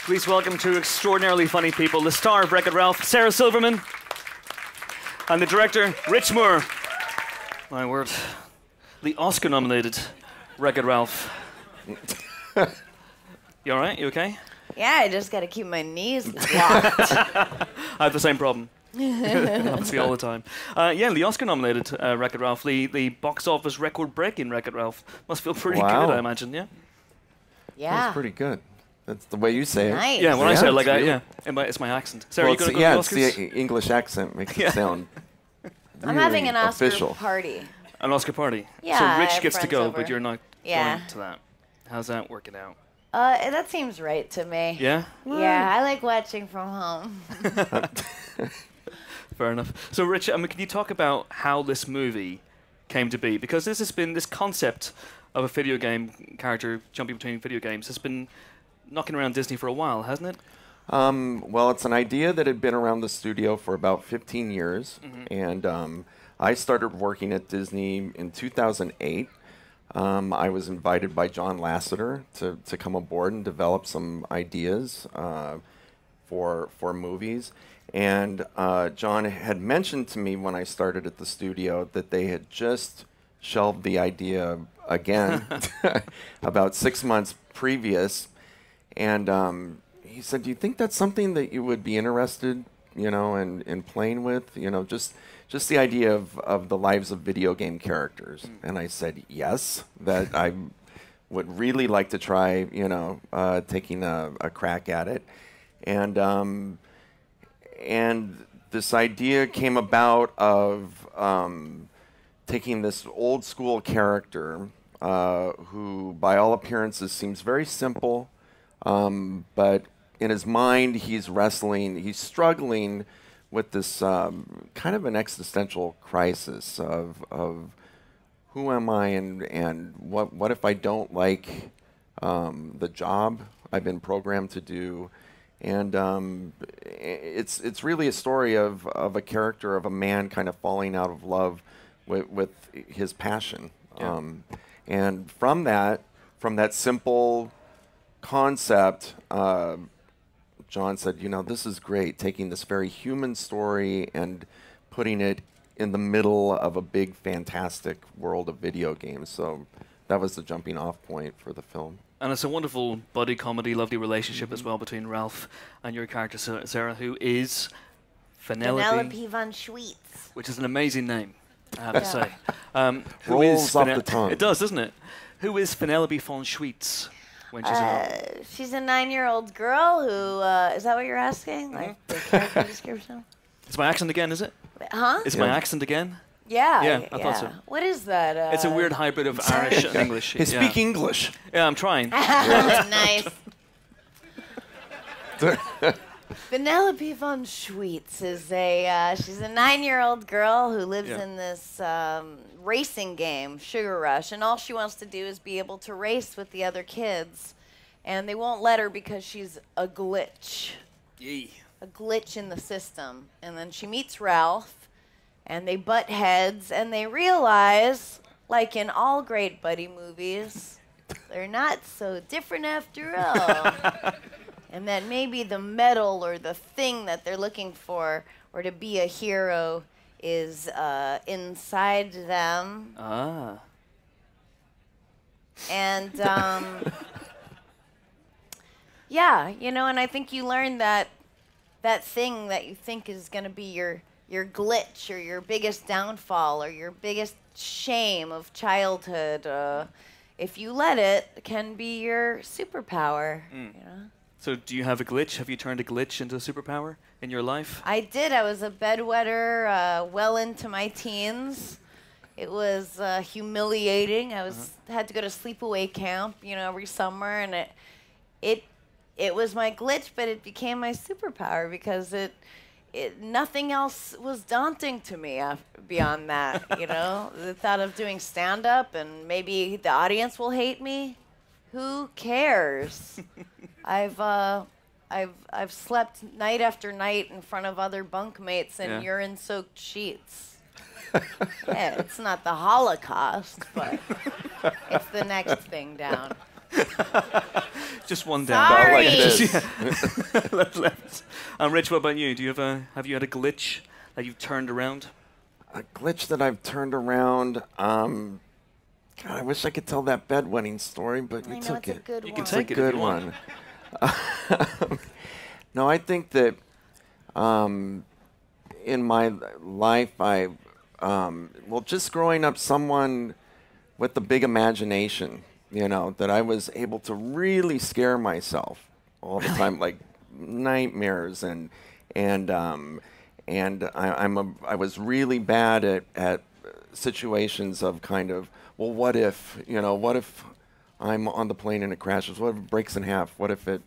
Please welcome two extraordinarily funny people, the star of Wreck-It Ralph, Sarah Silverman, and the director, Rich Moore. My word. The Oscar-nominated Wreck-It Ralph. You all right? You okay? Yeah, I just got to keep my knees locked. I have the same problem. Happens to me all the time. The Oscar-nominated Wreck-It Ralph, the box office record-breaking Wreck-It Ralph. Must feel pretty good, I imagine, yeah? Yeah. That's pretty good. That's the way you say it. Nice. Yeah, when I say it like that, really. it's my accent. Sarah, you going to go yeah, to it's the Oscars? the English accent makes it sound I'm having an Oscar official. party. An Oscar party? Yeah, So I Rich have gets to friends go, over. but you're not going to that. How's that working out? That seems right to me. Yeah? Yeah, I like watching from home. Fair enough. So, Rich, can you talk about how this movie came to be? Because this concept of a video game character jumping between video games has been knocking around Disney for a while, hasn't it? Well, it's an idea that had been around the studio for about 15 years, and I started working at Disney in 2008. I was invited by John Lasseter to come aboard and develop some ideas for movies. And John had mentioned to me when I started at the studio that they had just shelved the idea again about 6 months previous. And he said, "Do you think that's something that you would be interested, in playing with? Just the idea of the lives of video game characters." And I said, yes, that I would really like to try, taking a crack at it. And this idea came about of taking this old school character who, by all appearances, seems very simple, but in his mind, he's struggling with this kind of an existential crisis of who am I and what if I don't like the job I've been programmed to do. And it's really a story of a character, of a man kind of falling out of love with his passion. Yeah. And from that simple concept, John said, this is great, taking this very human story and putting it in the middle of a big, fantastic world of video games. So that was the jumping off point for the film. And it's a wonderful buddy comedy, lovely relationship as well between Ralph and your character, Sarah, who is Vanellope von Schweetz. which is an amazing name, I have to say. Rolls off the tongue. It does, doesn't it? Who is Vanellope von Schweetz when she's at home? She's a 9-year-old girl who, is that what you're asking? Like the character description? It's my accent again, is it? Huh? It's my accent again? Yeah. I thought so. What is that? It's a weird hybrid of Irish and English. Hey, speak English. Yeah, I'm trying. Nice. Vanellope von Schweetz is she's a 9-year-old girl who lives in this racing game, Sugar Rush, and all she wants to do is be able to race with the other kids, and they won't let her because she's a glitch. Yee. A glitch in the system. And then she meets Ralph, and they butt heads, and they realize, like in all great buddy movies, they're not so different after all. And that maybe the medal or the thing that they're looking for, or to be a hero, is inside them. Ah. And, and I think you learn that thing that you think is going to be your glitch or your biggest downfall or your biggest shame of childhood, if you let it, can be your superpower. So do you have a glitch? Have you turned a glitch into a superpower in your life? I did. I was a bedwetter well into my teens. It was humiliating. I had to go to sleepaway camp, every summer, and it was my glitch, but it became my superpower because nothing else was daunting to me beyond that. The thought of doing stand-up and maybe the audience will hate me. Who cares? I've slept night after night in front of other bunkmates in urine-soaked sheets. Yeah, it's not the Holocaust, but it's the next thing down. Just one down. Sorry. Like this. Left. And Rich, what about you? Do you have you had a glitch that you've turned around? A glitch that I've turned around. God, I wish I could tell that bedwetting story, but you I know took it's it. a good You one. can take it if Good you want. one. No, I think that in my life, just growing up, someone with a big imagination, that I was able to really scare myself all the time, like nightmares, and I was really bad at situations of kind of, well, what if I'm on the plane and it crashes? What if it breaks in half? What if it,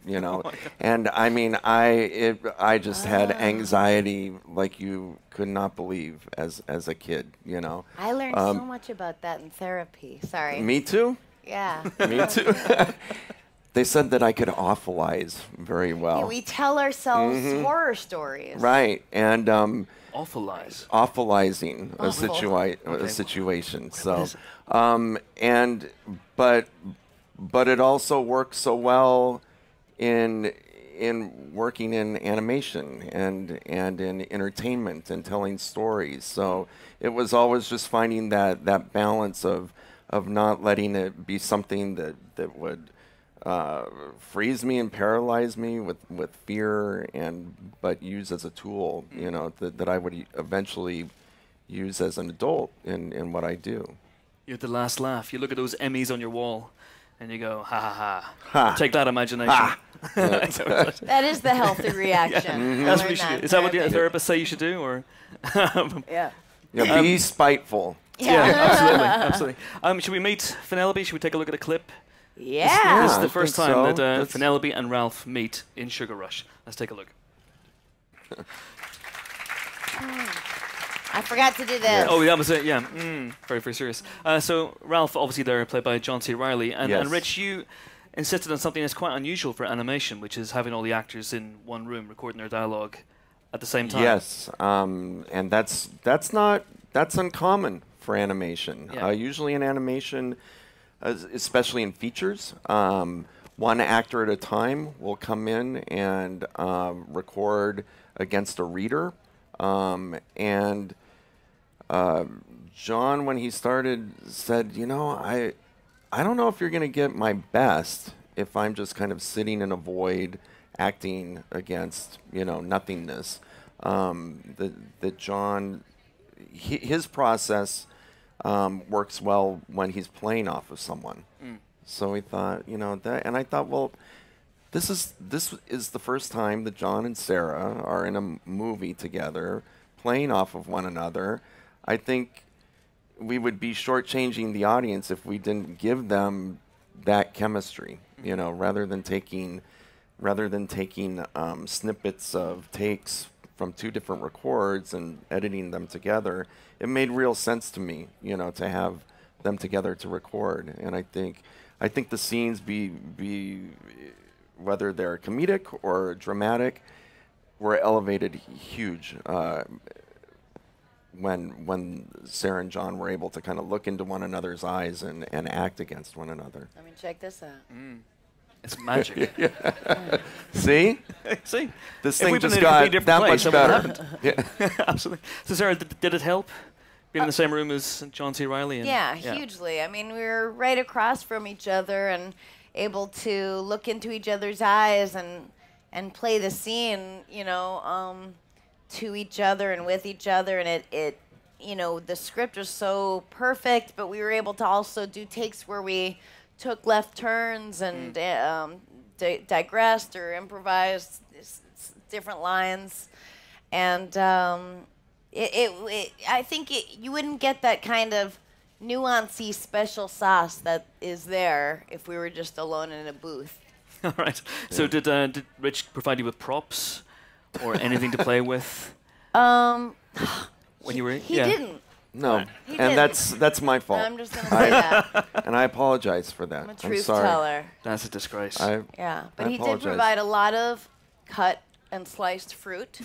And I mean, I just had anxiety like you could not believe as a kid, I learned so much about that in therapy. Sorry. Me too. Yeah. Me too. They said that I could awfulize very well. Yeah, we tell ourselves horror stories. Right, and Awful lies. awfulizing a Awful. situation. So, but it also works so well in working in animation and in entertainment and telling stories. So it was always just finding that balance of not letting it be something that would freeze me and paralyze me with fear, but use as a tool, that I would eventually use as an adult in what I do. You have the last laugh. You look at those Emmys on your wall, and you go, ha ha ha. Ha. Take that, imagination. Ha. That is the healthy reaction. That's what you should do. Is that what the therapists say you should do, or? Yeah. Yeah, be spiteful. Absolutely. Should we meet Vanellope? Should we take a look at a clip? Yeah. This is I the first think time so. that Vanellope and Ralph meet in Sugar Rush. Let's take a look. I forgot to do this. Oh, that was it. Yeah, very, very serious. So Ralph, obviously, there played by John C. Reilly, and Yes. Rich, you insisted on something that's quite unusual for animation, which is having all the actors in one room recording their dialogue at the same time. Yes, and that's uncommon for animation. Yeah. Usually in animation, especially in features, one actor at a time will come in and record against a reader. John, when he started, said, I don't know if you're going to get my best if I'm just kind of sitting in a void acting against, nothingness. That John, his process works well when he's playing off of someone. So we thought, that, and I thought, well, this is the first time that John and Sarah are in a movie together, playing off of one another. I think we would be shortchanging the audience if we didn't give them that chemistry. Rather than taking snippets of takes from two different records and editing them together. It made real sense to me, to have them together to record. And I think the scenes be whether they're comedic or dramatic, were elevated huge when Sarah and John were able to kind of look into one another's eyes and act against one another. I mean, check this out. It's magic. See? See? This If thing we'd been just in a got completely different that place, much that wouldn't better. have happened. Absolutely. So Sarah, did it help being in the same room as John C. Reilly? And Yeah, hugely. I mean, we were right across from each other and able to look into each other's eyes and play the scene, to each other and with each other. And it the script was so perfect, but we were able to also do takes where we took left turns and digressed or improvised different lines. And I think you wouldn't get that kind of nuancy special sauce that is there if we were just alone in a booth. All right. So did Rich provide you with props or anything to play with when you were? He didn't. No, He and didn't. that's my fault. I'm just gonna say that. And I apologize for that. I'm a I'm truth sorry. teller. That's a disgrace. Yeah, but I he did apologize. provide a lot of cut and sliced fruit,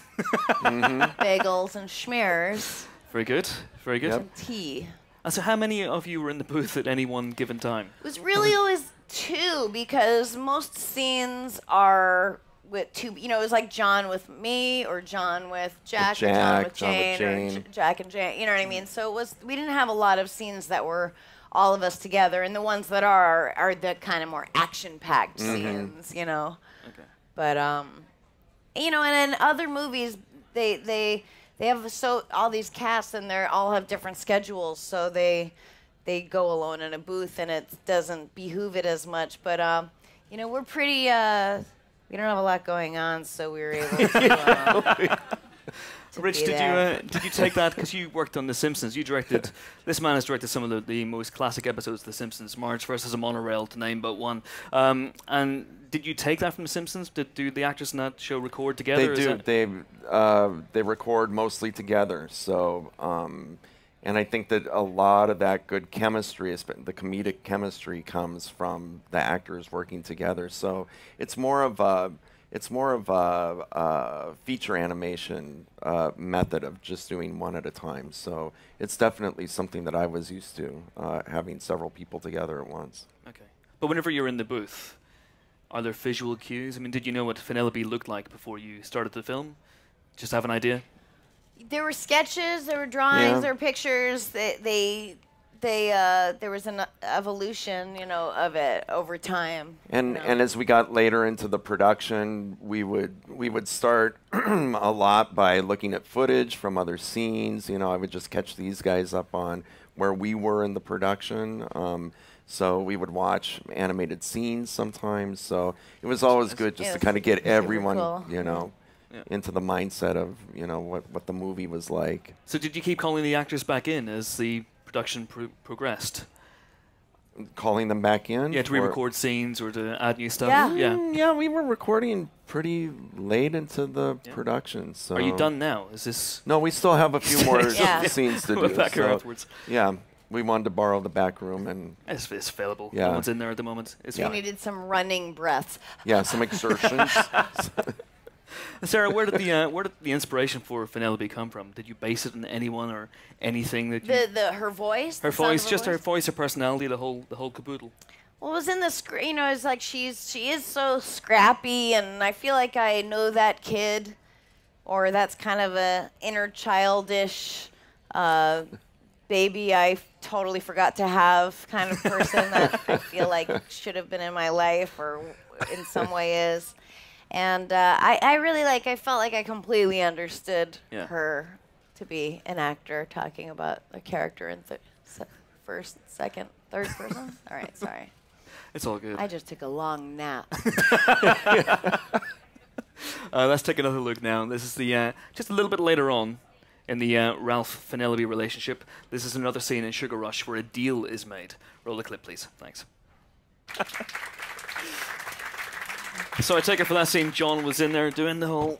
bagels and schmears, Very good. Very good. Yep. and tea. And so how many of you were in the booth at any one given time? It was really always two, because most scenes are with two. You know, it was like John with me, or John with Jack, or John with Jane, or Jack and Jane. You know what I mean? So we didn't have a lot of scenes that were all of us together, and the ones that are the kind of more action-packed scenes. You know. Okay. But you know, and in other movies, they have all these casts, and they all have different schedules, so they go alone in a booth, and it doesn't behoove it as much. But you know, we're pretty. We don't have a lot going on, so we were able to. Rich, did you take that because you worked on The Simpsons? You directed. This man has directed some of the most classic episodes of The Simpsons, Marge versus a Monorail, to name but one. And did you take that from The Simpsons? Do the actors in that show record together? They do. They record mostly together. So, and I think that a lot of that good chemistry, the comedic chemistry, comes from the actors working together. So it's more of a feature animation method of just doing one at a time. So it's definitely something that I was used to, having several people together at once. Okay. But whenever you're in the booth, are there visual cues? I mean, did you know what Vanellope looked like before you started the film? Just have an idea? There were sketches, there were drawings, there were pictures. There was an evolution, you know, of it over time. And as we got later into the production, we would start a lot by looking at footage from other scenes. You know, I would just catch these guys up on where we were in the production. So we would watch animated scenes sometimes. So it was always good just to kind of get everyone, cool. You know, into the mindset of, you know, what the movie was like. So did you keep calling the actors back in as the production progressed? Calling them back in? Yeah, to re-record scenes or to add new stuff? Yeah, we were recording pretty late into the production. So. Are you done now? Is this? No, we still have a few more scenes to do. Back here afterwards. Yeah, we wanted to borrow the back room, and it's available. Yeah. No one's in there at the moment. We needed some running breaths. Yeah, some exertions. Sarah, where did the inspiration for Vanellope come from? Did you base it on anyone or anything that you? Her voice. Her voice, just her voice, her personality, the whole caboodle. Well, it was in the script. You know, it's like she is so scrappy, and I feel like I know that kid, or that's kind of a inner childish baby I totally forgot to have kind of person that I feel like should have been in my life, or in some way is. And I really I felt like I completely understood her to be an actor talking about a character in first, second, third person. All right, sorry. It's all good. I just took a long nap. Let's take another look now. This is the just a little bit later on in the Ralph Vanellope relationship. This is another scene in Sugar Rush where a deal is made. Roll the clip, please. Thanks. So I take it for that scene, John was in there doing the whole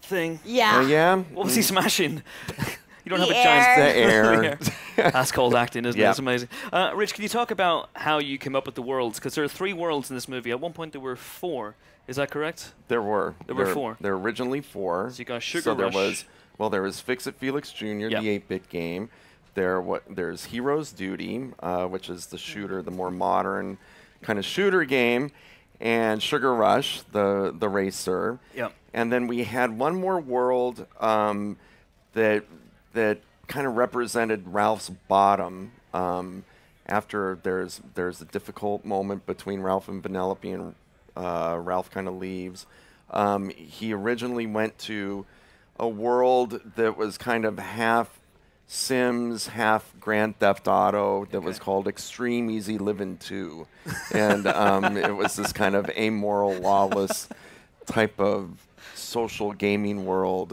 thing. Yeah. Yeah. What was he smashing? You don't have a The chance. air. That's called acting, isn't it? It's amazing. Rich, can you talk about how you came up with the worlds? Because there are 3 worlds in this movie. At one point there were 4. Is that correct? There were. There were 4. There were originally 4. So you got Sugar Rush. There was Fix It Felix Jr., the 8-bit game. There's Hero's Duty, which is the shooter, the more modern kind of shooter game. And Sugar Rush, the racer. Yep. And then we had one more world that kind of represented Ralph's bottom. After there's a difficult moment between Ralph and Vanellope, and Ralph kind of leaves. He originally went to a world that was kind of half Sims, half Grand Theft Auto, that was called Extreme Easy Living 2. And it was this kind of amoral, lawless type of social gaming world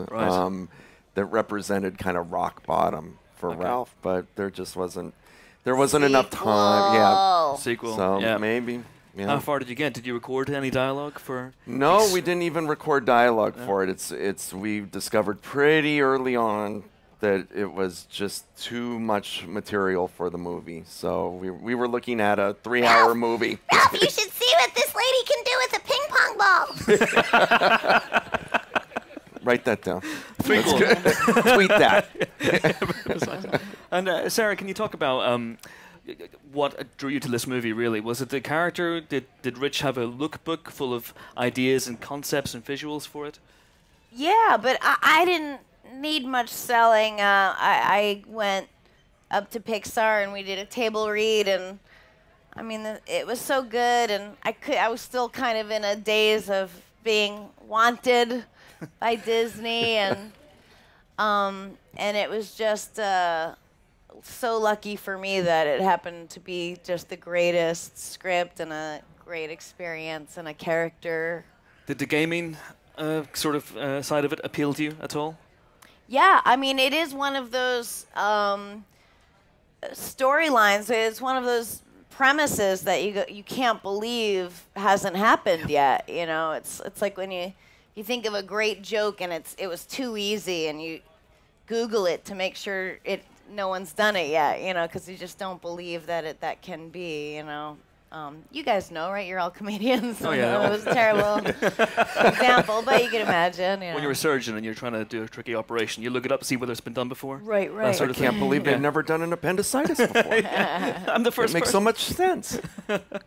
that represented kind of rock bottom for Ralph. But there just wasn't enough time. Yeah. Sequel. So maybe. Yeah. How far did you get? Did you record any dialogue for? No, we didn't even record dialogue for it. We discovered pretty early on that it was just too much material for the movie. So we were looking at a 3-hour movie. Ralph, you should see what this lady can do with a ping pong ball. Write that down. Tweet that. And Sarah, can you talk about what drew you to this movie, really? Was it the character? Did Rich have a lookbook full of ideas and concepts and visuals for it? Yeah, but I didn't need much selling. I went up to Pixar and we did a table read, and I mean, it was so good, and I was still kind of in a daze of being wanted by Disney, and it was just so lucky for me that it happened to be just the greatest script and a great experience and a character. Did the gaming side of it appeal to you at all? Yeah, I mean, it is one of those storylines. It's one of those premises that you can't believe hasn't happened yet. You know, it's like when you think of a great joke and it was too easy, and you Google it to make sure no one's done it yet. You know, because you just don't believe that that can be. You know. You guys know, right? You're all comedians. Oh, yeah. It was a terrible example, but you can imagine. You know. When you're a surgeon and you're trying to do a tricky operation, you look it up, see whether it's been done before. Right. I can't believe they've never done an appendicitis before. I'm the first It makes person. so much sense.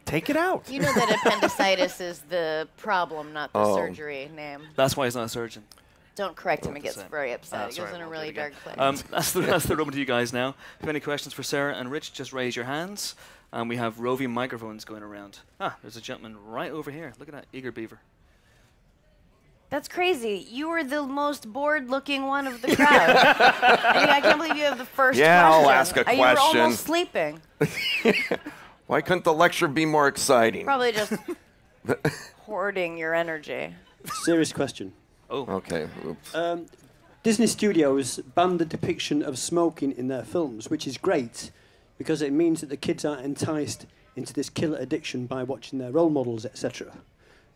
Take it out. You know that appendicitis is the problem, not the surgery name. That's why he's not a surgeon. Don't correct him. He gets Same. very upset. He Sorry, goes in a won't do really it dark again. place. That's the rub to you guys now. If you have any questions for Sarah and Rich, just raise your hands. And we have roving microphones going around. There's a gentleman right over here. Look at that eager beaver. That's crazy. You were the most bored-looking one of the crowd. I can't believe you have the first question. I'll ask a You were question. almost sleeping. Why couldn't the lecture be more exciting? Probably just hoarding your energy. Serious question. Oh. Okay. Oops. Disney Studios banned the depiction of smoking in their films, which is great because it means that the kids aren't enticed into this killer addiction by watching their role models, etc.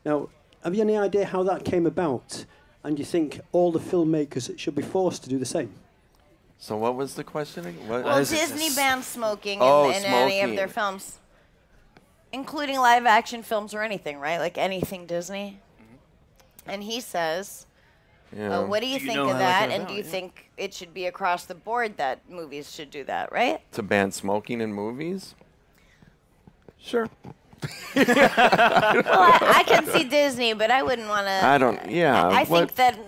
Now, have you any idea how that came about? And you think all the filmmakers should be forced to do the same? So what was the questioning? What? Well, Disney banned smoking Oh, in any of smoking. their films, including live-action films or anything, right? Like anything Disney. And he says, Yeah. what do you Do you think know of how that that? came And do you about? think it should be across the board that movies should do that, right? To ban smoking in movies? Sure. Well, I can see Disney, but I wouldn't want to. I don't. Yeah. I what- think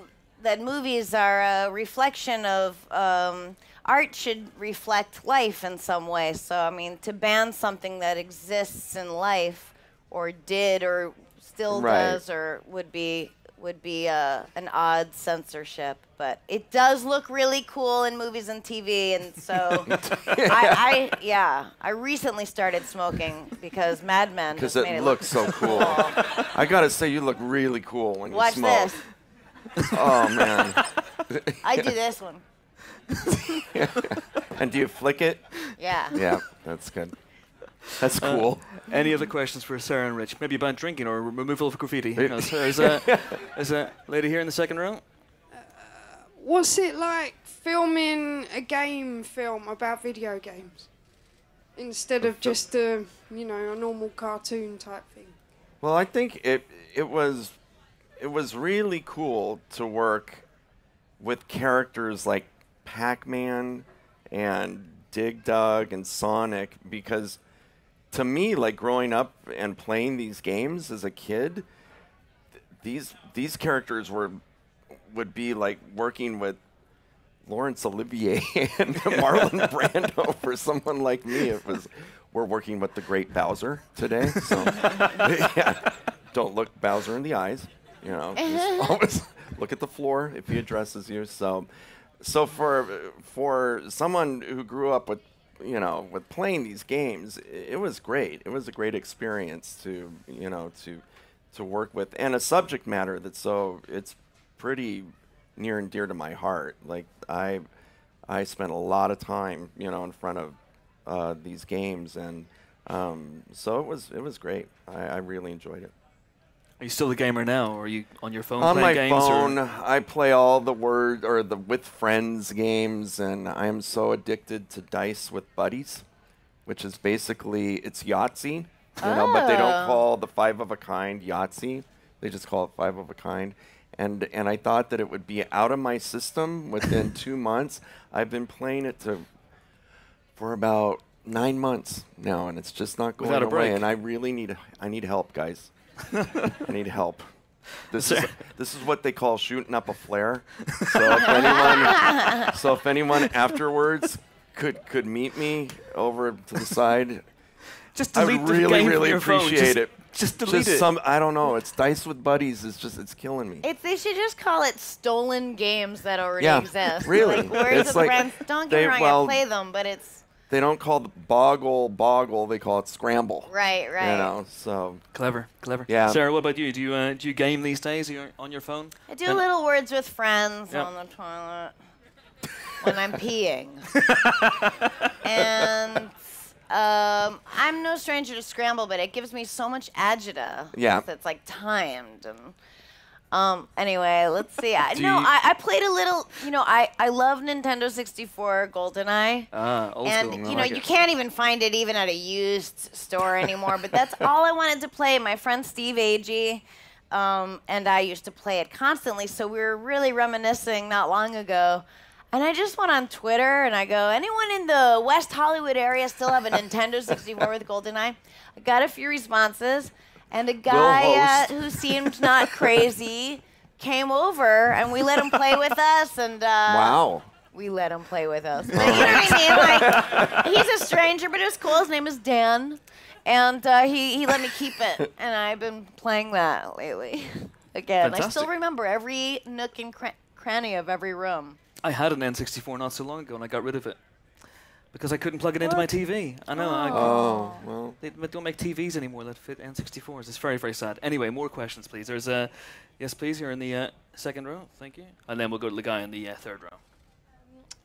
that movies are a reflection of art should reflect life in some way. So I mean, to ban something that exists in life, or did, or still Right. does, or would be an odd censorship. But it does look really cool in movies and TV, and so I recently started smoking because Mad Men Because just made it it looks so cool. I gotta say, you look really cool when Watch you smoke. this. Oh man. I do this one. And do you flick it? Yeah. Yeah, that's good. That's cool. Any other questions for Sarah and Rich? Maybe about drinking or removal of graffiti. Who knows? There's a lady here in the second row. What's it like filming a game film about video games instead of just a normal cartoon type thing? Well, I think it was really cool to work with characters like Pac-Man and Dig Dug and Sonic, because to me, like growing up and playing these games as a kid, these characters would be like working with Laurence Olivier and Marlon Brando. For someone like me, we're working with the great Bowser today. So yeah, don't look Bowser in the eyes. You know, just always look at the floor if he addresses you. So for someone who grew up with playing these games, it was great. It was a great experience to work with, and a subject matter it's pretty near and dear to my heart. Like I spent a lot of time, in front of these games, and so it was great. I really enjoyed it. Are you still a gamer now, or are you on your phone On playing my games? phone, Or? I play all the with friends games, and I am so addicted to Dice with Buddies, which is basically, it's Yahtzee, but they don't call the five of a kind Yahtzee. They just call it five of a kind. And I thought that it would be out of my system within 2 months. I've been playing it for about 9 months now, and it's just not going Without a away. break. And I really need help, guys. I need help. This is what they call shooting up a flare. So if anyone afterwards could meet me over to the side, Just I delete would the really, game from really your phone. appreciate it. Just delete it. I don't know. It's Dice with Buddies. It's killing me. They should just call it stolen games that already Yeah, exist. really. Like, where's It's the like friends? Don't get me wrong, I play them, but it's They don't call it boggle. They call it scramble. right. You know, so Clever. Yeah. Sarah, what about you? Do you game these days? Are you on your phone? I do little words with friends Yep. on the toilet when I'm peeing. And I'm no stranger to Scramble, but it gives me so much agita. Yeah. It's like timed. And anyway, let's see. Do you- I played a little. I love Nintendo 64 GoldenEye. Old And school. I you like you it. can't even find it even at a used store anymore. But that's all I wanted to play. My friend Steve Agee and I used to play it constantly. So we were really reminiscing not long ago. And I just went on Twitter and I go, anyone in the West Hollywood area still have a Nintendo 64 with GoldenEye? I got a few responses. And a guy who seemed not crazy came over and we let him play with us. And wow. we let him play with us. But you know what I mean? Like, he's a stranger, but it was cool. His name is Dan. And he let me keep it. And I've been playing that lately. Again, I still Fantastic. remember every nook and cranny of every room. I had an N64 not so long ago, and I got rid of it because I couldn't plug it into my TV. I know. Oh, well. They don't make TVs anymore that fit N64s. It's very, very sad. Anyway, more questions, please. There's a yes, please. You're in the second row. Thank you. And then we'll go to the guy in the third row.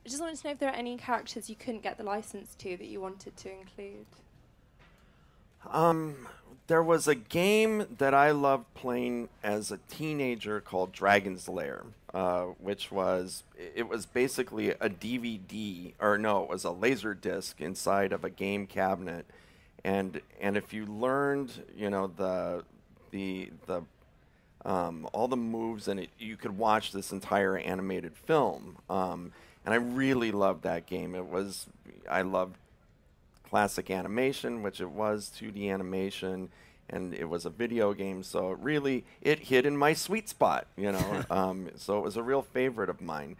I just wanted to know if there are any characters you couldn't get the license to that you wanted to include. There was a game that I loved playing as a teenager called Dragon's Lair, which was basically a DVD, or no, it was a laser disc inside of a game cabinet, and if you learned, all the moves in it, you could watch this entire animated film, and I really loved that game. I loved classic animation, which it was 2D animation, and it was a video game, so it hit in my sweet spot, so it was a real favorite of mine.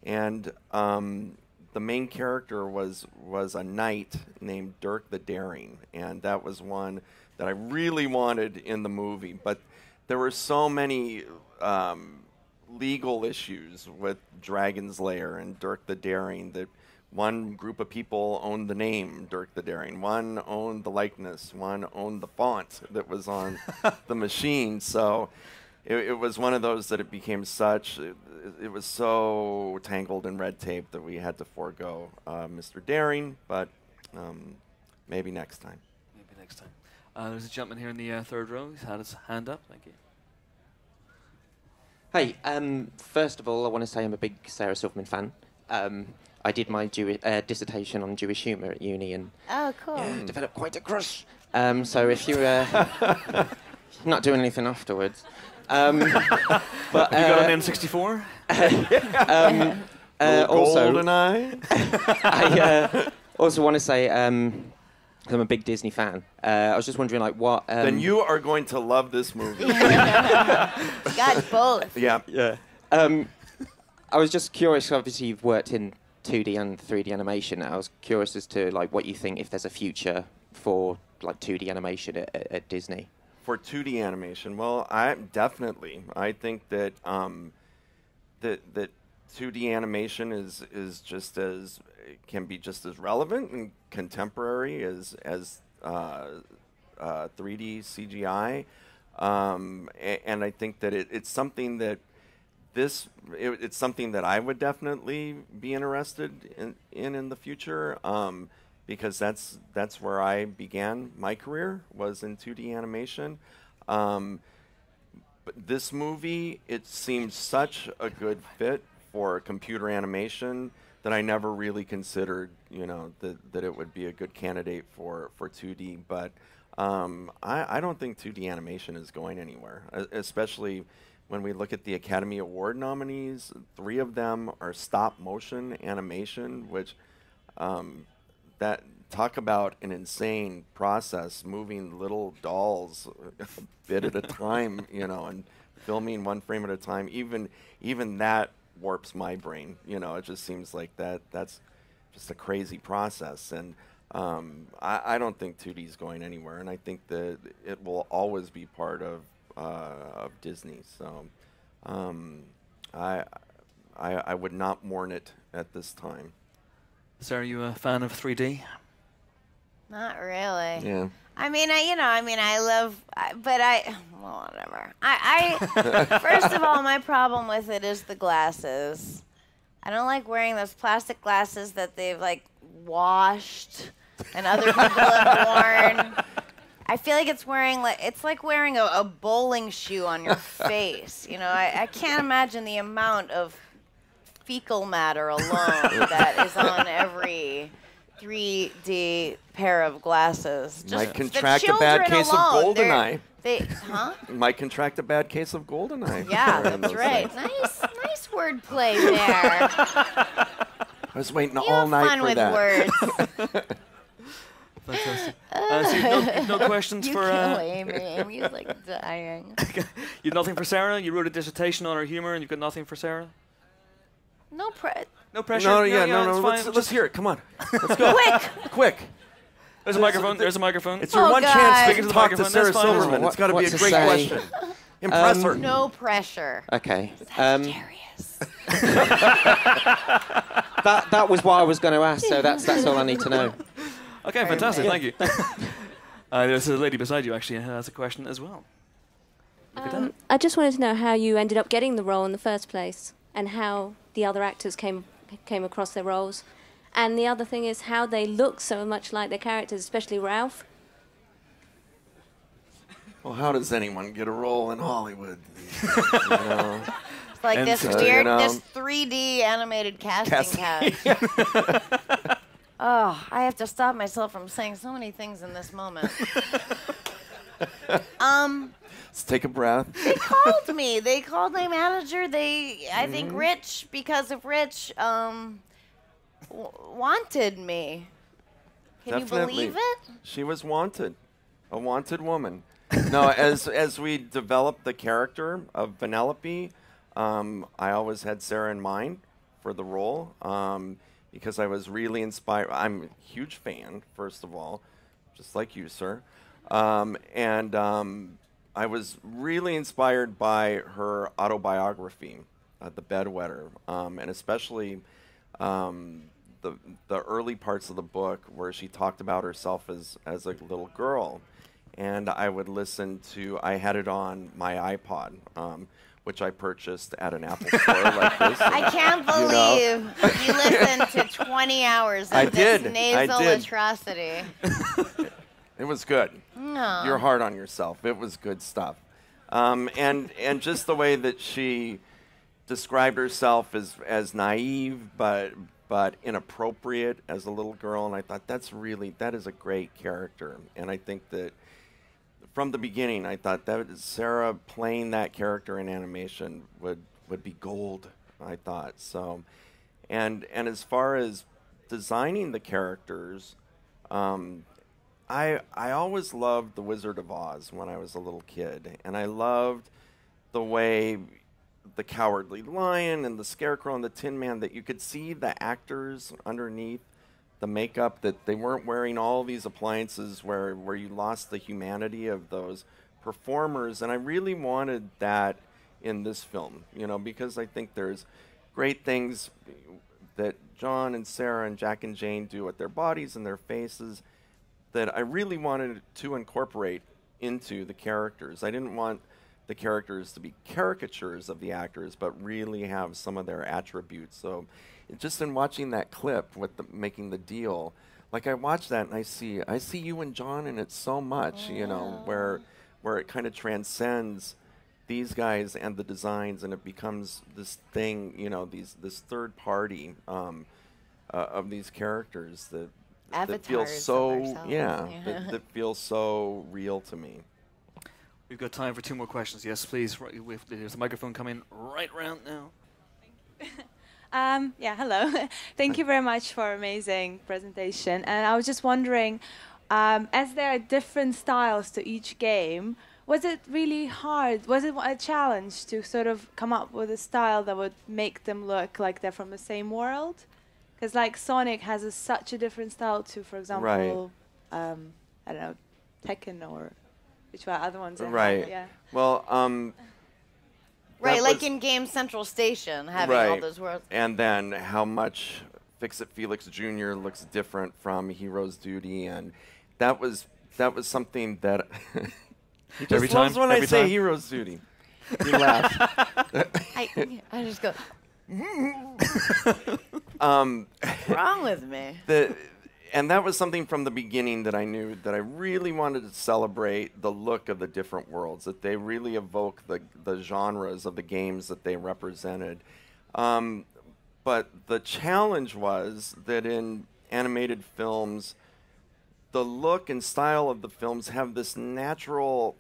And the main character was a knight named Dirk the Daring, and that was one that I really wanted in the movie, but there were so many legal issues with Dragon's Lair and Dirk the Daring that one group of people owned the name Dirk the Daring, one owned the likeness, one owned the font that was on the machine. So it was one of those that it became it was so tangled in red tape that we had to forego Mr. Daring, but maybe next time. Maybe next time. There's a gentleman here in the third row. He's had his hand up. Thank you. Hey, first of all, I want to say I'm a big Sarah Silverman fan. I did my dissertation on Jewish humour at uni and Oh, cool. developed quite a crush. So if you not doing anything afterwards, but You got an N64? also GoldenEye? I also want to say 'cause I'm a big Disney fan. I was just wondering, like, what? Then you are going to love this movie. Got both. Yeah. Yeah. I was just curious. Obviously, you've worked in 2D and 3D animation. I was curious as to like what you think, if there's a future for like 2D animation at Disney. For 2D animation, well, I think that that 2D animation is just as can be just as relevant and contemporary as 3D CGI, and I think that it's something that it's something that I would definitely be interested in the future, because that's where I began my career, was in 2D animation. But this movie, it seems such a good fit for computer animation that I never really considered, that it would be a good candidate for 2D. But I don't think 2D animation is going anywhere, especially when we look at the Academy Award nominees. 3 of them are stop motion animation, which talk about an insane process, moving little dolls a bit at a time, you know, and filming one frame at a time. Even that warps my brain. You know, it just seems like that's just a crazy process. And I don't think 2D is going anywhere, and I think that it will always be part of Disney. So I would not mourn it at this time. Sarah, are you a fan of 3D? Not really. Yeah. I mean, I love, well, whatever. First of all, my problem with it is the glasses. I don't like wearing those plastic glasses that they've, like, washed and other people have worn. I feel like it's like wearing a bowling shoe on your face. You know, I can't imagine the amount of fecal matter alone that is on every 3D pair of glasses. Just might contract a bad case of GoldenEye. Huh? Might contract a bad case of GoldenEye. Yeah, that's right. Nice wordplay there. I was waiting all night for that. You have fun with words. Fantastic. So no questions you for... kill Amy. Amy's like dying. You've nothing for Sarah? You wrote a dissertation on her humor and you've got nothing for Sarah? No pressure. No pressure? No, let's hear it. Come on. Let's go. Quick! There's a microphone. There's a microphone. It's your Oh, one God. chance Speaking to to the talk to microphone, Sarah that's fine. Silverman. It's got to be a What to great say? question. Impress her. No pressure. Okay. Sagittarius. That was what I was going to ask, so that's all I need to know. Okay, fantastic. Thank you. There's a lady beside you, actually, who has a question as well. Look at that. I just wanted to know how you ended up getting the role in the first place and how the other actors came across their roles. And the other thing is how they look so much like their characters, especially Ralph. Well, how does anyone get a role in Hollywood? You know? It's like And this so, weird, you know, this 3D animated casting couch. Oh, I have to stop myself from saying so many things in this moment. Let's take a breath. They called me. They called my manager. I think Rich, because of Rich, wanted me. Can Definitely. you believe it? She was wanted. A wanted woman. No, as we developed the character of Vanellope, I always had Sarah in mind for the role because I was really inspired. I'm a huge fan, first of all, just like you, sir. And I was really inspired by her autobiography, The Bedwetter, and especially the early parts of the book where she talked about herself as a little girl. And I would listen to, I had it on my iPod, which I purchased at an Apple store like this. I can't believe you listened to 20 hours of this nasal atrocity. It was good. No. You're hard on yourself. It was good stuff. And just the way that she described herself as naive but inappropriate as a little girl, and I thought that is a great character. And I think that from the beginning, I thought that Sarah playing that character in animation would be gold, I thought. So, and as far as designing the characters, I always loved The Wizard of Oz when I was a little kid, and I loved the way the Cowardly Lion and the Scarecrow and the Tin Man, that you could see the actors underneath the makeup, that they weren't wearing all these appliances where you lost the humanity of those performers. And I really wanted that in this film, you know, because I think there's great things that John and Sarah and Jack and Jane do with their bodies and their faces that I really wanted to incorporate into the characters. I didn't want the characters to be caricatures of the actors, but really have some of their attributes. So just in watching that clip with making the deal, like I watch that and I see you and John in it so much, you know, where it kind of transcends these guys and the designs, and it becomes this thing, you know, this third party of these characters that feels so that feels so real to me. We've got time for 2 more questions. Yes, please. There's a microphone coming right round now. Yeah, hello. Thank you very much for amazing presentation. And I was just wondering, as there are different styles to each game, was it really hard? Was it a challenge to sort of come up with a style that would make them look like they're from the same world? Because like Sonic has such a different style to, for example, I don't know, Tekken or which one other ones. Right. Yeah. Well, right, like in Game Central Station, having all those worlds. And then how much Fix-It Felix Jr. looks different from Hero's Duty, and that was something that he just loves when I say Hero's Duty. He laughs. I just go. What's wrong with me? And that was something from the beginning that I knew that I really wanted to celebrate the look of the different worlds, that they really evoke the genres of the games that they represented. But the challenge was that in animated films, the look and style of the films have this natural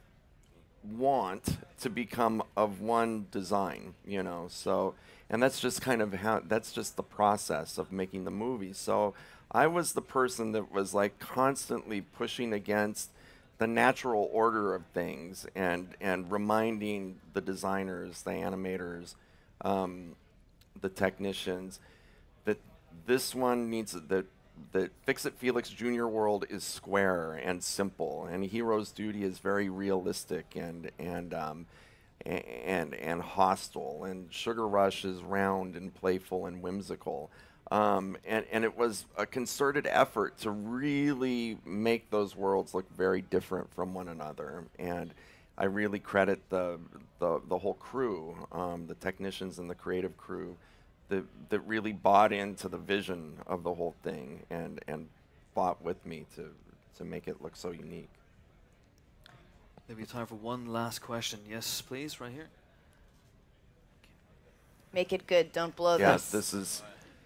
want to become of one design, you know. So, and that's just kind of that's just the process of making the movie. So I was the person that was like constantly pushing against the natural order of things and reminding the designers, the animators, the technicians that this one needs that Fix-It Felix Jr. world is square and simple, and Hero's Duty is very realistic and hostile, and Sugar Rush is round and playful and whimsical. And it was a concerted effort to really make those worlds look very different from one another. And I really credit the whole crew, the technicians and the creative crew, that really bought into the vision of the whole thing and fought with me to make it look so unique. Maybe time for one last question. Yes, please, right here. Make it good. Don't blow this. Yes, this is.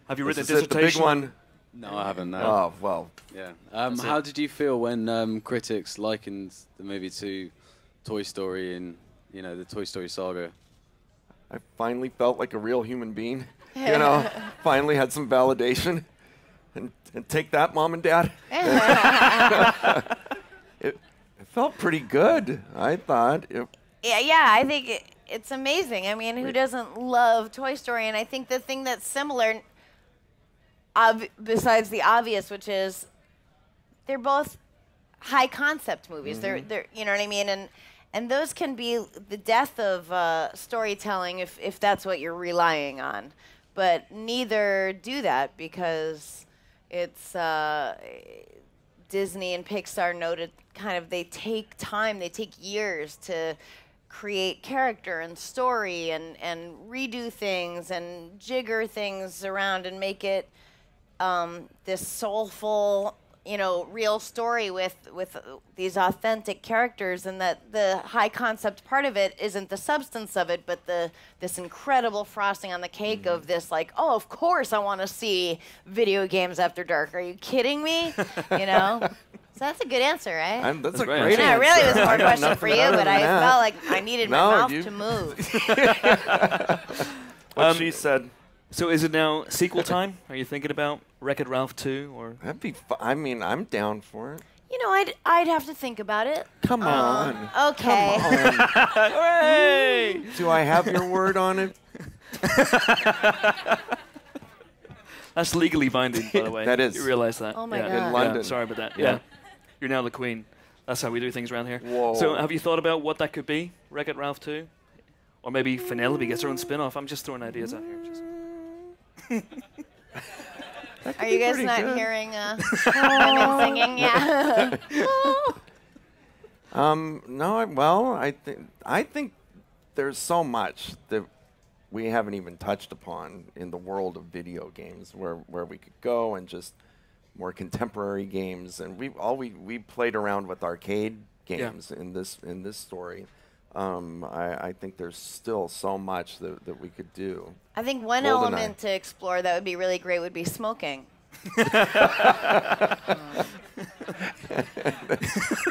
Have you written a dissertation? dissertation? The big one. No, I haven't. No. Oh well. Yeah. How did you feel when critics likened the movie to Toy Story and the Toy Story saga? I finally felt like a real human being. You know, finally had some validation. And take that, Mom and Dad. It felt pretty good, I thought. Yeah, I think it's amazing. I mean, who doesn't love Toy Story? And I think the thing that's similar, besides the obvious, which is they're both high concept movies. Mm-hmm. They're you know what I mean? And those can be the death of storytelling if that's what you're relying on. But neither do that because it's Disney and Pixar noted kind of they take time, they take years to create character and story and redo things and jigger things around and make it this soulful, real story with these authentic characters, and that the high concept part of it isn't the substance of it, but this incredible frosting on the cake of this, like, oh, of course I want to see video games after dark. Are you kidding me? So that's a good anscer, right? That's a great answer. Yeah, it really was more question for you, but I felt like I needed my mouth to move. What she said. So is it now sequel time? Are you thinking about Wreck-It Ralph 2? Or That'd be I mean, I'm down for it. I'd have to think about it. Come on. Okay. Come on. Hooray! Do I have your word on it? That's legally binding, by the way. That is. You realize that? Oh my yeah. God. In London. Yeah, sorry about that. Yeah. Yeah. You're now the queen. That's how we do things around here. Whoa. So have you thought about what that could be? Wreck-It Ralph 2? Or maybe Vanellope gets her own spin-off. I'm just throwing ideas out here. Are you guys not hearing women singing? Yeah. No. I think there's so much that we haven't even touched upon in the world of video games, where we could go and just more contemporary games, and we played around with arcade games in this story. I think there's still so much that we could do. I think one element to explore that would be really great would be smoking. And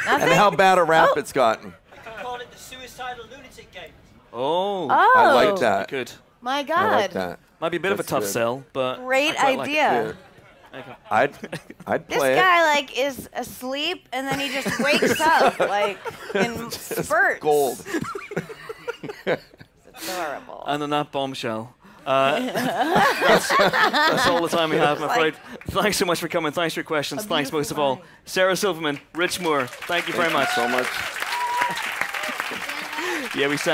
how bad a rap it's gotten. Call it the suicidal lunatic game. Oh. I like that. Good. My God. I like that. Might be a bit of a That's tough good. sell, but Great I quite like it. idea. Okay. I'd This play guy like is asleep and then he just wakes up like in spurts. Gold. It's adorable. And on that bombshell, that's all the time we have, I'm afraid. Thanks so much for coming. Thanks for your questions. Thanks most of all. Sarah Silverman, Rich Moore, thank you very much. So much. Yeah, we sent